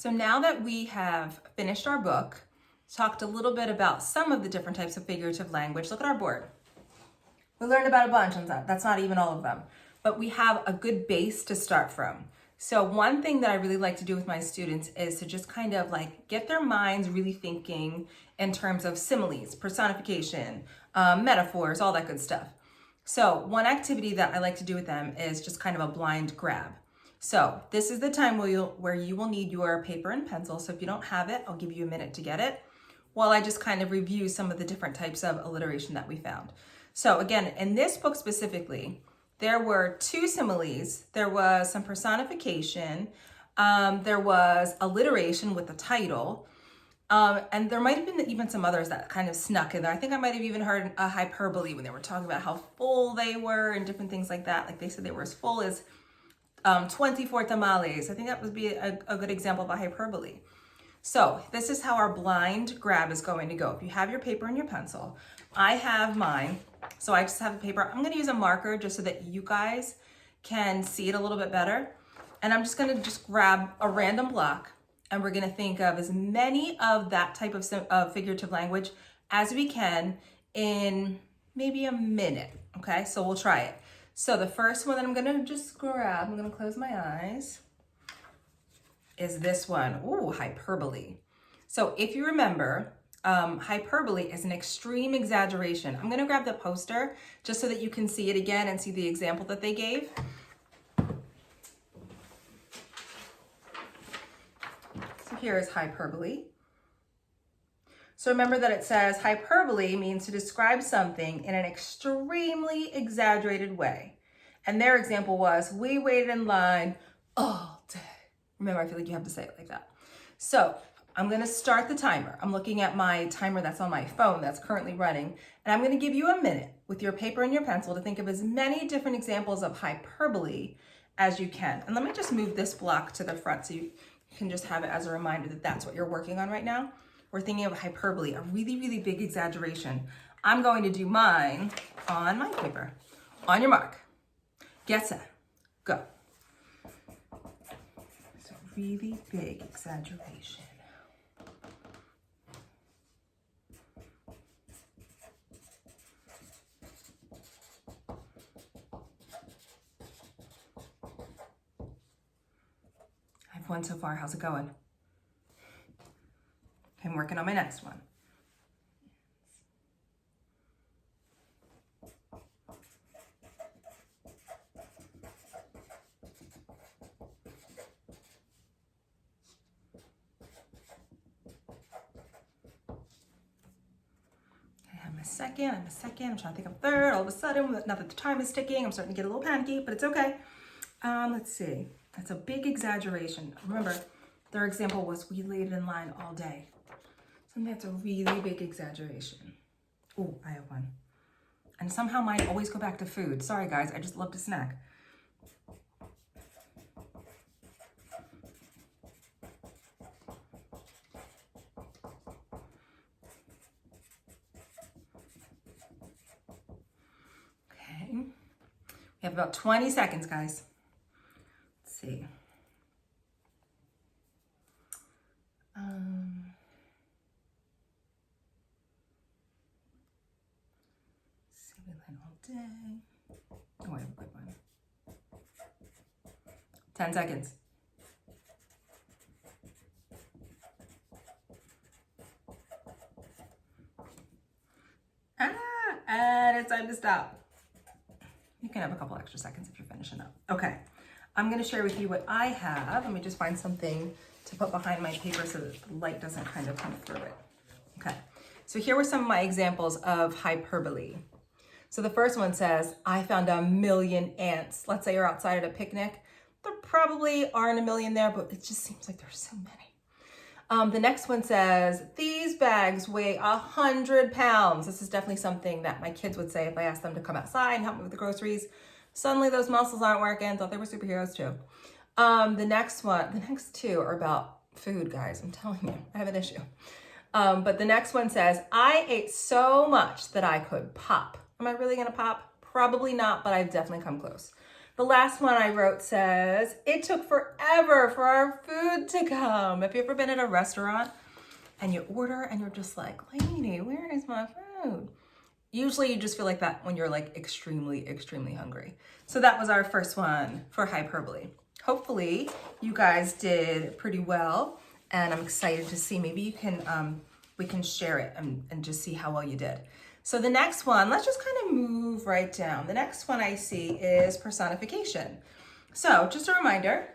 So now that we have finished our book, talked a little bit about some of the different types of figurative language, look at our board. We learned about a bunch, and that's not even all of them, but we have a good base to start from. So one thing that I really like to do with my students is to just kind of like get their minds really thinking in terms of similes, personification, metaphors, all that good stuff. So one activity that I like to do with them is just kind of a blind grab. So this is the time where you will need your paper and pencil. So if you don't have it, I'll give you a minute to get it while I just kind of review some of the different types of alliteration that we found. So again, in this book specifically, there were 2 similes, there was some personification, there was alliteration with the title, and there might have been even some others that kind of snuck in there. I think I might have even heard a hyperbole when they were talking about how full they were and different things like that. Like they said they were as full as 24 tamales. I think that would be a good example of a hyperbole. So this is how our blind grab is going to go. If you have your paper and your pencil, I have mine. So I just have the paper. I'm going to use a marker just so that you guys can see it a little bit better. And I'm just going to just grab a random block, and we're going to think of as many of that type of figurative language as we can in maybe a minute. Okay, so we'll try it. So the first one that I'm going to just grab, I'm going to close my eyes, is this one. Ooh, hyperbole. So if you remember, hyperbole is an extreme exaggeration. I'm going to grab the poster just so that you can see it again and see the example that they gave. So here is hyperbole. So remember that it says hyperbole means to describe something in an extremely exaggerated way. And their example was, we waited in line all day. Remember, I feel like you have to say it like that. So I'm going to start the timer. I'm looking at my timer that's on my phone that's currently running. And I'm going to give you a minute with your paper and your pencil to think of as many different examples of hyperbole as you can. And let me just move this block to the front so you can just have it as a reminder that that's what you're working on right now. We're thinking of hyperbole, a really, really big exaggeration. I'm going to do mine on my paper. On your mark. Get set. Go. It's a really big exaggeration. I have one so far. How's it going? I'm working on my next one. I'm a second, I'm trying to think of third. All of a sudden, now that the time is ticking, I'm starting to get a little panicky, but it's okay. Let's see. That's a big exaggeration. Remember, their example was, we waited in line all day. So that's a really big exaggeration. Oh, I have one. And somehow mine always go back to food. Sorry, guys, I just love to snack. We have about 20 seconds, guys. Let's see. See, we line all day. Oh, I have a good one. 10 seconds. And it's time to stop. You can have a couple extra seconds if you're finishing up. Okay, I'm gonna share with you what I have. Let me just find something to put behind my paper so that the light doesn't kind of come through it. Okay, so here were some of my examples of hyperbole. So the first one says, I found a million ants. Let's say you're outside at a picnic. There probably aren't a million there, but it just seems like there's so many. The next one says, these bags weigh 100 pounds. This is definitely something that my kids would say if I asked them to come outside and help me with the groceries. Suddenly those muscles aren't working. Thought they were superheroes too. The next 2 are about food, guys. I'm telling you, I have an issue. But the next one says, I ate so much that I could pop. Am I really gonna pop? Probably not, but I've definitely come close. The last one I wrote says, it took forever for our food to come. Have you ever been at a restaurant and you order and you're just like, lady, where is my food? Usually you just feel like that when you're like extremely, extremely hungry. So that was our first one for hyperbole. Hopefully you guys did pretty well, and I'm excited to see, maybe you can, we can share it and just see how well you did. So the next one, let's just kind of move right down. The next one I see is personification. So just a reminder,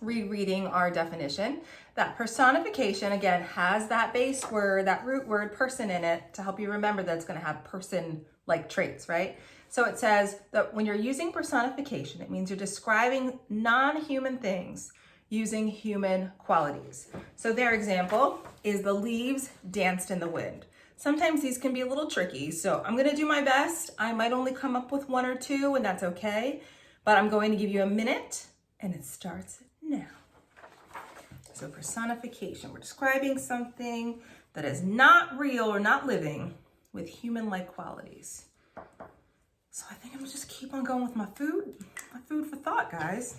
rereading our definition, that personification, again, has that base word, that root word person in it to help you remember that it's going to have person-like traits, right? So it says that when you're using personification, it means you're describing non-human things using human qualities. So their example is the leaves danced in the wind. Sometimes these can be a little tricky, so I'm going to do my best. I might only come up with one or two, and that's okay, but I'm going to give you a minute, and it starts now. So personification, we're describing something that is not real or not living with human-like qualities. So I think I'm gonna just keep on going with my food for thought, guys.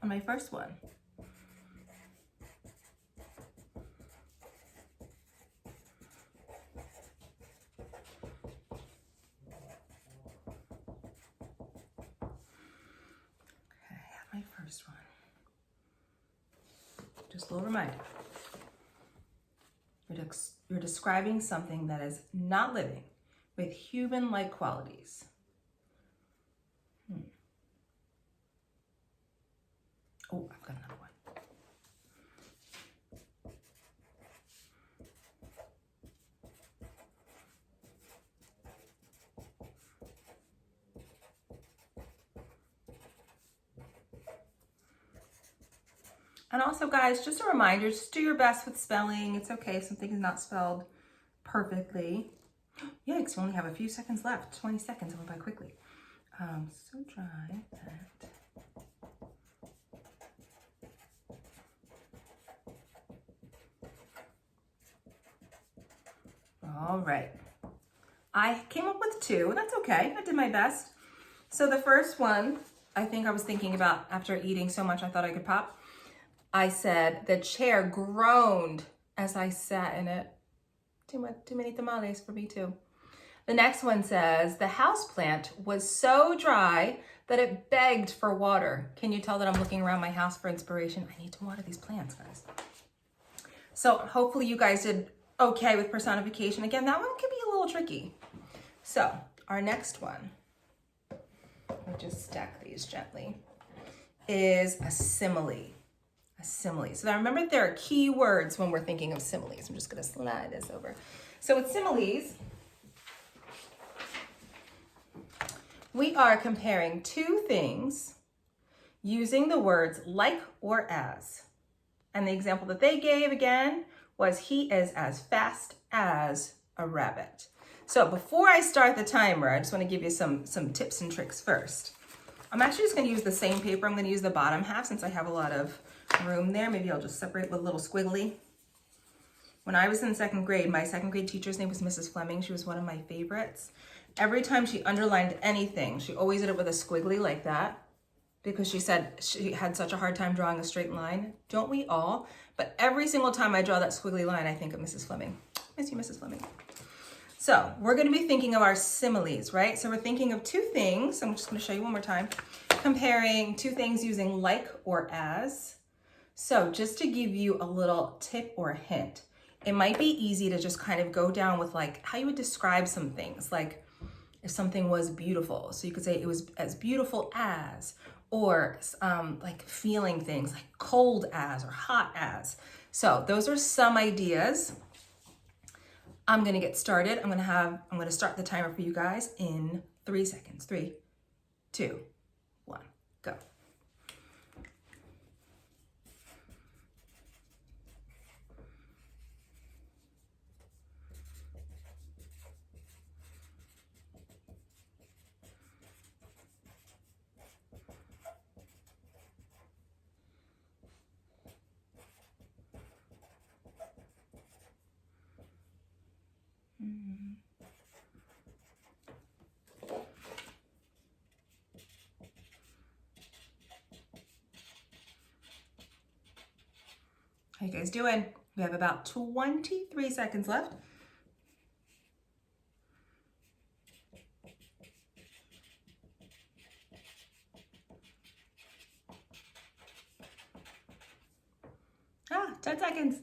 On my first one. Okay, my first one. Just a little reminder. You're describing something that is not living with human-like qualities. Oh, I've got another one. And also, guys, just a reminder, just do your best with spelling. It's okay if something is not spelled perfectly. Yikes, we only have a few seconds left. 20 seconds, it went by quickly. So dry that. All right. I came up with two, and that's okay. I did my best. So the first one, I think I was thinking about after eating so much I thought I could pop. I said, the chair groaned as I sat in it. Too many tamales for me too. The next one says, the houseplant was so dry that it begged for water. Can you tell that I'm looking around my house for inspiration? I need to water these plants, guys. So hopefully you guys did okay with personification. Again, that one can be a little tricky. So our next one, I'll just stack these gently, is a simile. A simile. So now remember, there are key words when we're thinking of similes. I'm just going to slide this over. So with similes, we are comparing two things using the words like or as. And the example that they gave again was, he is as fast as a rabbit. So before I start the timer, I just want to give you some tips and tricks first. I'm actually just going to use the same paper. I'm going to use the bottom half since I have a lot of room there. Maybe I'll just separate with a little squiggly. When I was in second grade, my second grade teacher's name was Mrs. Fleming. She was one of my favorites. Every time she underlined anything, she always did it with a squiggly like that, because she said she had such a hard time drawing a straight line. Don't we all? But every single time I draw that squiggly line, I think of Mrs. Fleming. Miss you, Mrs. Fleming. So we're going to be thinking of our similes, right? So we're thinking of two things. I'm just going to show you one more time. Comparing two things using like or as. So just to give you a little tip or hint, it might be easy to just kind of go down with like how you would describe some things. Like if something was beautiful, so you could say it was as beautiful as, or like feeling things like cold as or hot as. So those are some ideas. I'm going to get started. I'm going to start the timer for you guys in 3 seconds. 3, 2, 1, go. How you guys doing? We have about 23 seconds left. Ah, 10 seconds.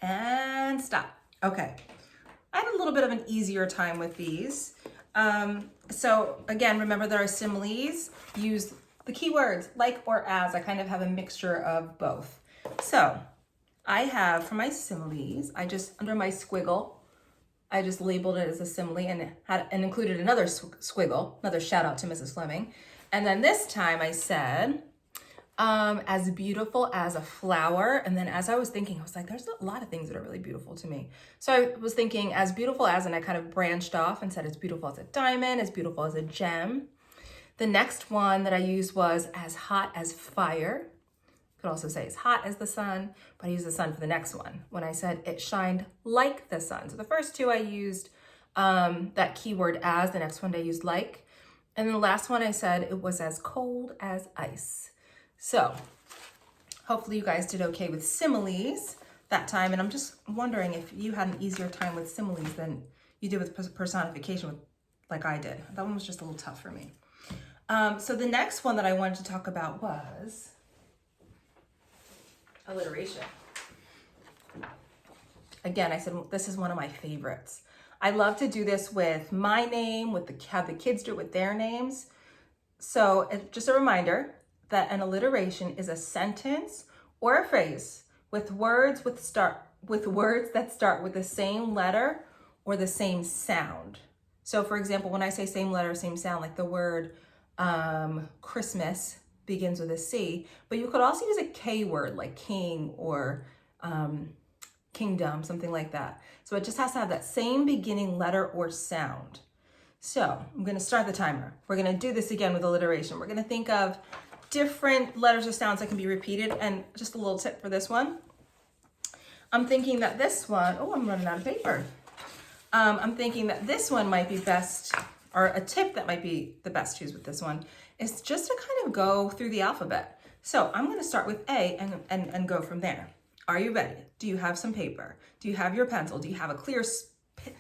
And stop. Okay. I had a little bit of an easier time with these. So again, remember there are similes. Use the keywords like or as. I kind of have a mixture of both. So I have for my similes, I just, under my squiggle, I just labeled it as a simile and included another squiggle, another shout out to Mrs. Fleming. And then this time I said, as beautiful as a flower. And then as I was thinking, I was like, there's a lot of things that are really beautiful to me. So I was thinking as beautiful as, and I kind of branched off and said, as beautiful as a diamond, as beautiful as a gem. The next one that I used was as hot as fire. Could also say as hot as the sun, but I used the sun for the next one when I said it shined like the sun. So the first two I used that keyword as, the next one I used like, and then the last one I said it was as cold as ice. So hopefully you guys did okay with similes that time, and I'm just wondering if you had an easier time with similes than you did with personification like I did. That one was just a little tough for me. So the next one that I wanted to talk about was alliteration. Again, I said this is one of my favorites. I love to do this with my name, have the kids do it with their names. So just a reminder that an alliteration is a sentence or a phrase with words that start with the same letter or the same sound. So for example, when I say same letter, same sound, like the word Christmas begins with a C, but you could also use a K word like king or kingdom, something like that. So it just has to have that same beginning letter or sound. So I'm going to start the timer. We're going to do this again with alliteration. We're going to think of different letters or sounds that can be repeated. And just a little tip for this one. I'm thinking that this one, oh, I'm running out of paper. I'm thinking that this one might be best, or a tip that might be the best to use with this one is just to kind of go through the alphabet. So I'm going to start with A and go from there. Are you ready? Do you have some paper? Do you have your pencil? Do you have a clear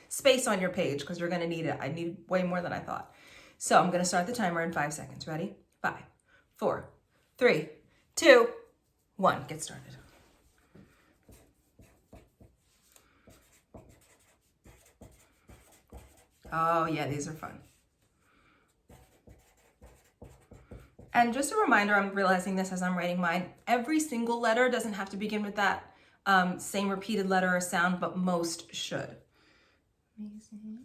space on your page? Because you're going to need it. I need way more than I thought. So I'm going to start the timer in 5 seconds. Ready? 5, 4, 3, 2, 1. Get started. Oh yeah, these are fun. And just a reminder, I'm realizing this as I'm writing mine, every single letter doesn't have to begin with that same repeated letter or sound, but most should. Amazing.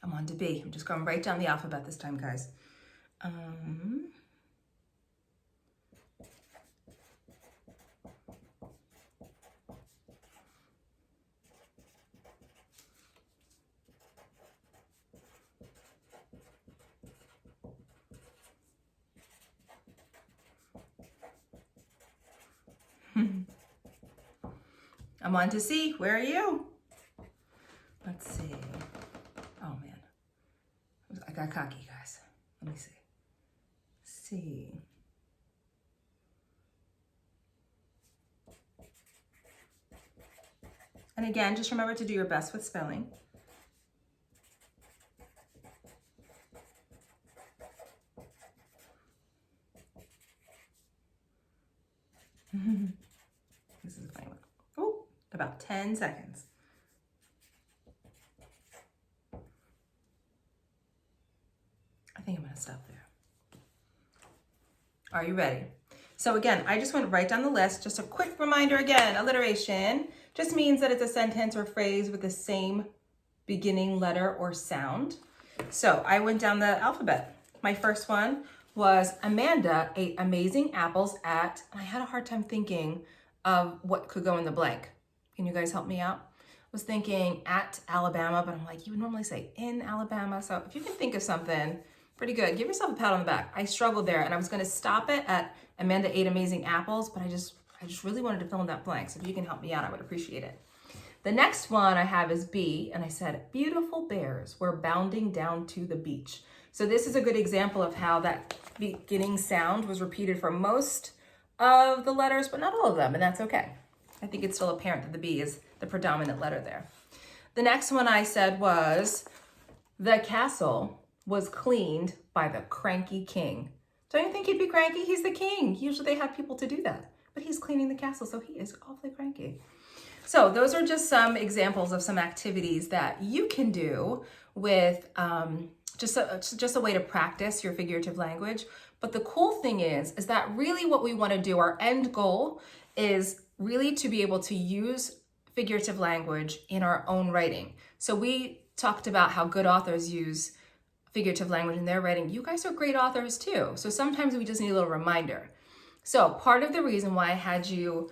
I'm on to B. I'm just going right down the alphabet this time, guys. I'm on to C. Where are you? Let's see. Oh man, I got cocky, guys. Let me see. C. And again, just remember to do your best with spelling. This is a funny one. Oh, about 10 seconds. I think I'm going to stop there. Are you ready? So again, I just went right down the list. Just a quick reminder again, alliteration just means that it's a sentence or phrase with the same beginning letter or sound. So I went down the alphabet. My first one was Amanda ate amazing apples at, and I had a hard time thinking of what could go in the blank. Can you guys help me out? I was thinking at Alabama, but I'm like, you would normally say in Alabama. So if you can think of something Pretty good. Give yourself a pat on the back. I struggled there, and I was going to stop it at Amanda ate amazing apples, but I just really wanted to fill in that blank. So if you can help me out, I would appreciate it. The next one I have is B, and I said, beautiful bears were bounding down to the beach. So this is a good example of how that beginning sound was repeated for most of the letters, but not all of them, and that's okay. I think it's still apparent that the B is the predominant letter there. The next one I said was, the castle was cleaned by the cranky king. Don't you think he'd be cranky? He's the king. Usually they have people to do that, but he's cleaning the castle, so he is awfully cranky. So those are just some examples of some activities that you can do with just a way to practice your figurative language. But the cool thing is that really what we want to do, our end goal is really to be able to use figurative language in our own writing. So we talked about how good authors use figurative language in their writing. You guys are great authors too. So sometimes we just need a little reminder. So part of the reason why I had you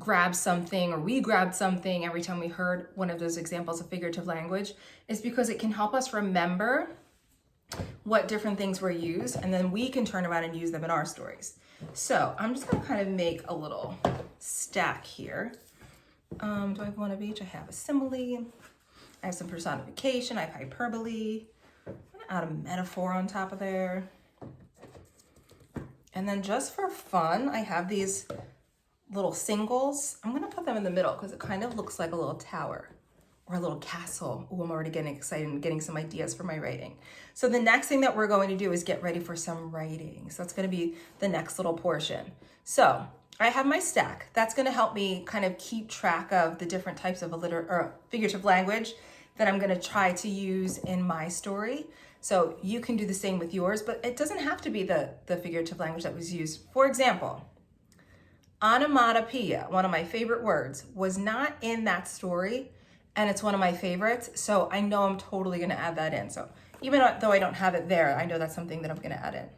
grab something, or we grabbed something every time we heard one of those examples of figurative language, is because it can help us remember what different things were used, and then we can turn around and use them in our stories. So I'm just gonna kind of make a little stack here. Do I have one of each? I have a simile, I have some personification, I have hyperbole, I'm gonna add a metaphor on top of there. And then just for fun, I have these little singles. I'm gonna put them in the middle because it kind of looks like a little tower or a little castle. Oh, I'm already getting excited and getting some ideas for my writing. So the next thing that we're going to do is get ready for some writing. So that's gonna be the next little portion. So I have my stack. That's gonna help me kind of keep track of the different types of figurative language that I'm gonna try to use in my story. So you can do the same with yours, but it doesn't have to be the figurative language that was used. For example, onomatopoeia, one of my favorite words, was not in that story, and it's one of my favorites, so I know I'm totally gonna add that in. So even though I don't have it there, I know that's something that I'm gonna add in.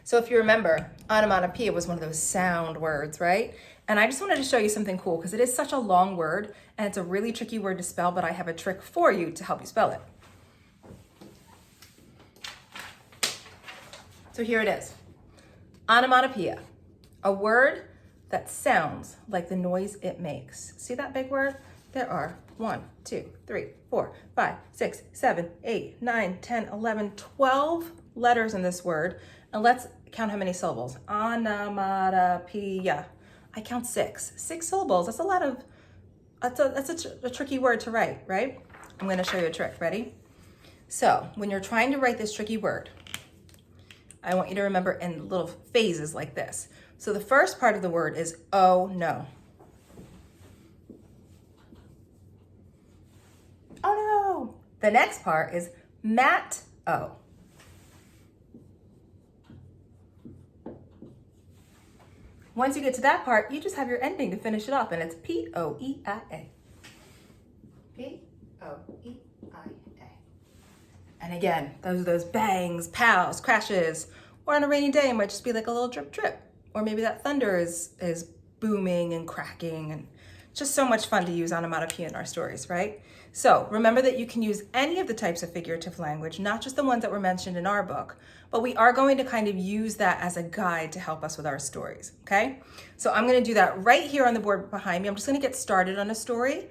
So if you remember, onomatopoeia was one of those sound words, right? And I just wanted to show you something cool because it is such a long word, and it's a really tricky word to spell, but I have a trick for you to help you spell it. So here it is, onomatopoeia, a word that sounds like the noise it makes. See that big word? There are 1, 2, 3, 4, 5, 6, 7, 8, 9, 10, 11, 12 letters in this word. And let's count how many syllables. Onomatopoeia. I count 6. 6 syllables. That's a lot of, that's a tricky word to write, right? I'm gonna show you a trick. Ready? So when you're trying to write this tricky word, I want you to remember in little phases like this. So the first part of the word is oh no. Oh no. The next part is mat-o. Once you get to that part, you just have your ending to finish it off, and it's P-O-E-I-A. P-O-E-I-A. And again, those are those bangs, pows, crashes, or on a rainy day, it might just be like a little drip drip. Or maybe that thunder is booming and cracking, and just so much fun to use onomatopoeia in our stories, right? So remember that you can use any of the types of figurative language, not just the ones that were mentioned in our book, but we are going to kind of use that as a guide to help us with our stories, okay? So I'm gonna do that right here on the board behind me. I'm just gonna get started on a story.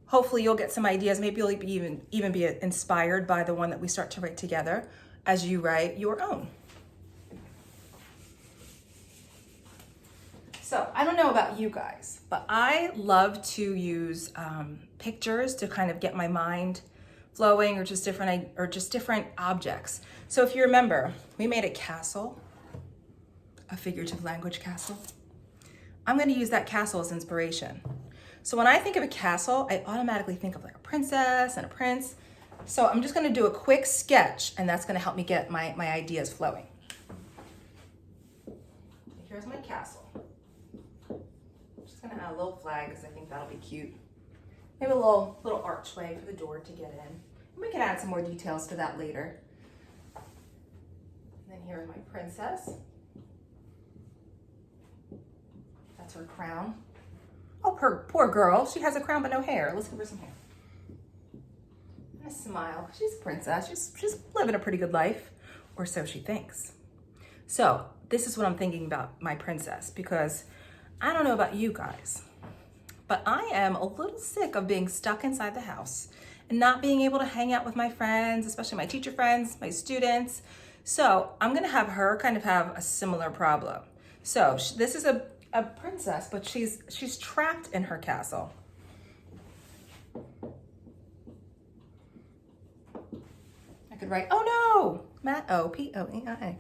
Hopefully you'll get some ideas. Maybe you'll even be inspired by the one that we start to write together as you write your own. So I don't know about you guys, but I love to use pictures to kind of get my mind flowing, or just different objects. So if you remember, we made a castle, a figurative language castle. I'm going to use that castle as inspiration. So when I think of a castle, I automatically think of like a princess and a prince. So I'm just going to do a quick sketch, and that's going to help me get my ideas flowing. Here's my castle. Gonna add a little flag because I think that'll be cute. Maybe a little archway for the door to get in. And we can add some more details to that later. And then here's my princess. That's her crown. Oh, poor girl. She has a crown but no hair. Let's give her some hair. I smile. She's a princess. She's living a pretty good life, or so she thinks. So this is what I'm thinking about my princess, because I don't know about you guys, but I am a little sick of being stuck inside the house and not being able to hang out with my friends, especially my teacher friends, my students. So I'm gonna have her kind of have a similar problem. So this is a princess, but she's trapped in her castle. I could write, oh no, Matt, O-P-O-E-I-A.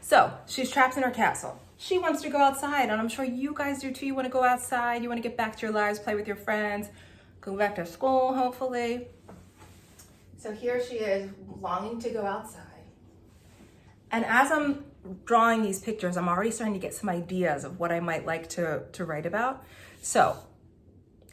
So she's trapped in her castle. She wants to go outside, and I'm sure you guys do too. You want to go outside, you want to get back to your lives, play with your friends, go back to school, hopefully. So here she is, longing to go outside. And as I'm drawing these pictures, I'm already starting to get some ideas of what I might like to write about. So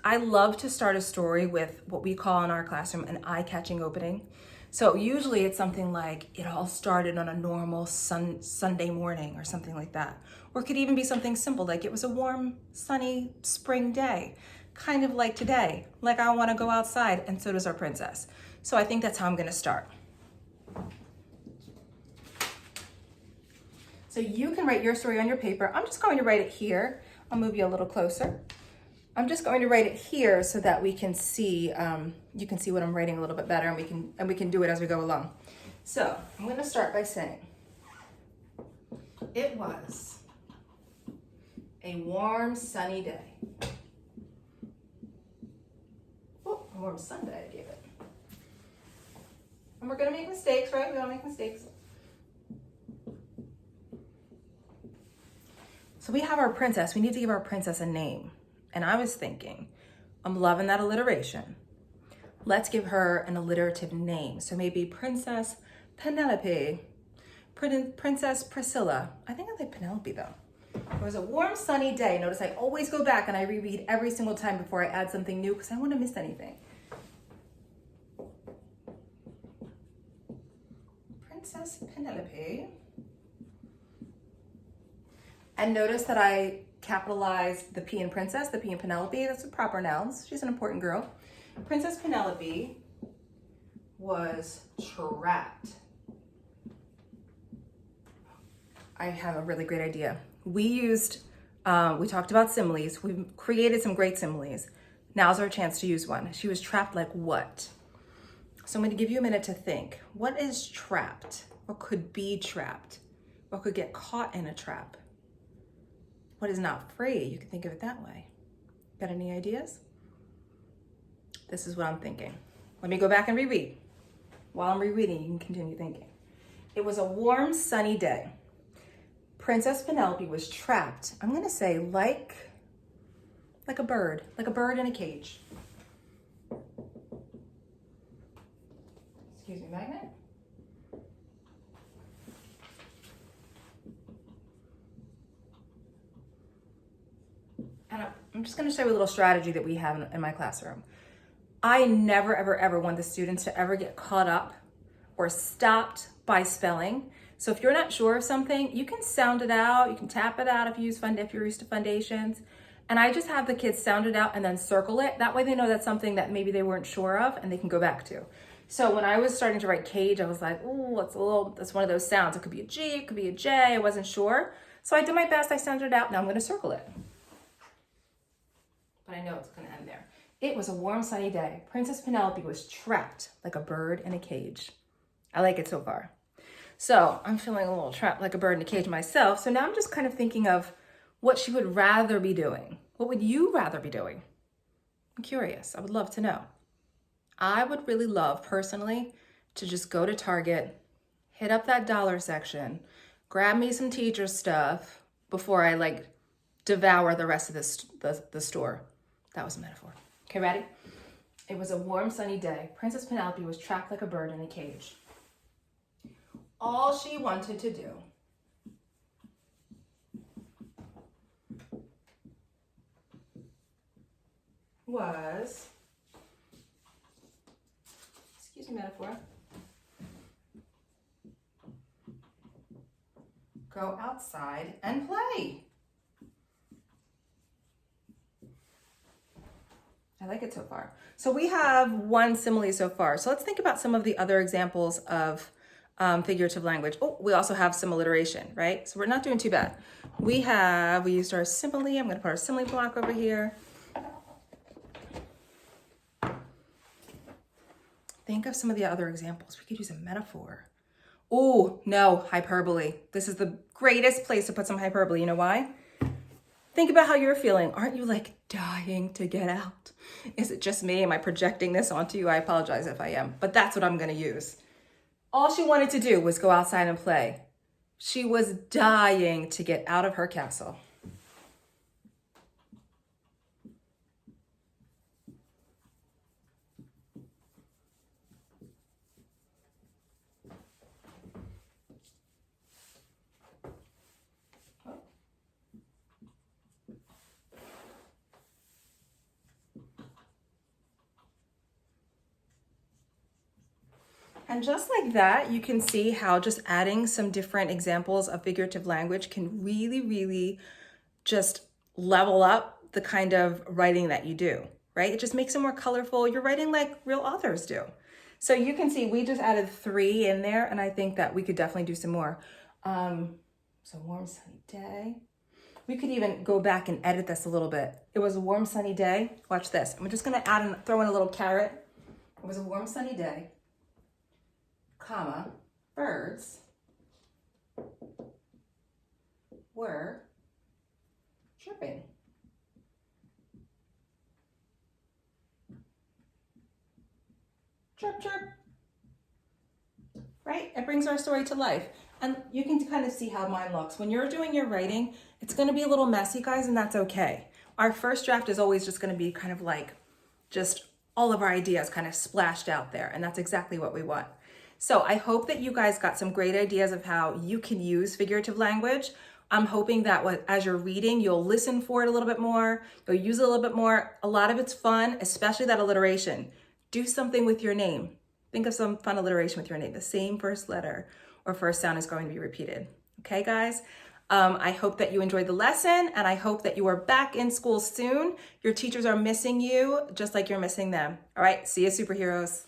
I love to start a story with what we call in our classroom an eye-catching opening. So usually it's something like it all started on a normal Sunday morning or something like that. Or it could even be something simple, like it was a warm, sunny spring day, kind of like today, like I want to go outside, and so does our princess. So I think that's how I'm going to start. So you can write your story on your paper. I'm just going to write it here. I'll move you a little closer. I'm just going to write it here so that we can see, you can see what I'm writing a little bit better, and we can do it as we go along. So I'm going to start by saying, it was a warm, sunny day. Oh, a warm Sunday, I gave it. And we're going to make mistakes, right? We all make mistakes. So we have our princess. We need to give our princess a name. And I was thinking, I'm loving that alliteration. Let's give her an alliterative name. So maybe Princess Penelope, Princess Priscilla. I think I like Penelope though. It was a warm, sunny day. Notice I always go back and I reread every single time before I add something new because I don't want to miss anything. Princess Penelope. And notice that I capitalized the P in princess, the P in Penelope. That's the proper nouns. She's an important girl. Princess Penelope was trapped. I have a really great idea. We talked about similes. We've created some great similes. Now's our chance to use one. She was trapped like what? So I'm going to give you a minute to think. What is trapped? What could be trapped? What could get caught in a trap? What is not free? You can think of it that way. Got any ideas? This is what I'm thinking. Let me go back and reread. While I'm rereading, you can continue thinking. It was a warm, sunny day. Princess Penelope was trapped. I'm going to say like a bird in a cage. Excuse me, Magnet. And I'm just going to show you a little strategy that we have in my classroom. I never, ever, ever want the students to ever get caught up or stopped by spelling. So if you're not sure of something, you can sound it out. You can tap it out if you're used to foundations. And I just have the kids sound it out and then circle it. That way they know that's something that maybe they weren't sure of and they can go back to. So when I was starting to write cage, I was like, oh, that's one of those sounds. It could be a G, it could be a J. I wasn't sure. So I did my best. I sounded it out. Now I'm going to circle it. But I know it's going to end there. It was a warm, sunny day. Princess Penelope was trapped like a bird in a cage. I like it so far. So I'm feeling a little trapped like a bird in a cage myself. So now I'm just kind of thinking of what she would rather be doing. What would you rather be doing? I'm curious. I would love to know. I would really love, personally, to just go to Target, hit up that dollar section, grab me some teacher stuff before I devour the rest of the store. That was a metaphor. Okay, ready? It was a warm, sunny day. Princess Penelope was trapped like a bird in a cage. All she wanted to do was, excuse me, metaphor, go outside and play. I like it so far. So we have one simile so far. So let's think about some of the other examples of figurative language. Oh, we also have some alliteration, right? So we're not doing too bad. We used our simile. I'm going to put our simile block over here. Think of some of the other examples. We could use a metaphor. Oh, no, hyperbole. This is the greatest place to put some hyperbole. You know why? Think about how you're feeling. Aren't you like dying to get out? Is it just me? Am I projecting this onto you? I apologize if I am, but that's what I'm going to use. All she wanted to do was go outside and play. She was dying to get out of her castle. And just like that, you can see how just adding some different examples of figurative language can really, really just level up the kind of writing that you do, right? It just makes it more colorful. You're writing like real authors do. So you can see we just added 3 in there, and I think that we could definitely do some more. So warm, sunny day. We could even go back and edit this a little bit. It was a warm, sunny day. Watch this. I'm just gonna throw in a little carrot. It was a warm, sunny day, comma, birds were chirping. Chirp, chirp. Right? It brings our story to life. And you can kind of see how mine looks. When you're doing your writing, it's going to be a little messy, guys, and that's okay. Our first draft is always just going to be kind of like just all of our ideas kind of splashed out there. And that's exactly what we want. So I hope that you guys got some great ideas of how you can use figurative language. I'm hoping that as you're reading, you'll listen for it a little bit more. You'll use it a little bit more. A lot of it's fun, especially that alliteration. Do something with your name. Think of some fun alliteration with your name. The same first letter or first sound is going to be repeated. Okay, guys? I hope that you enjoyed the lesson, and I hope that you are back in school soon. Your teachers are missing you just like you're missing them. All right, see you, superheroes.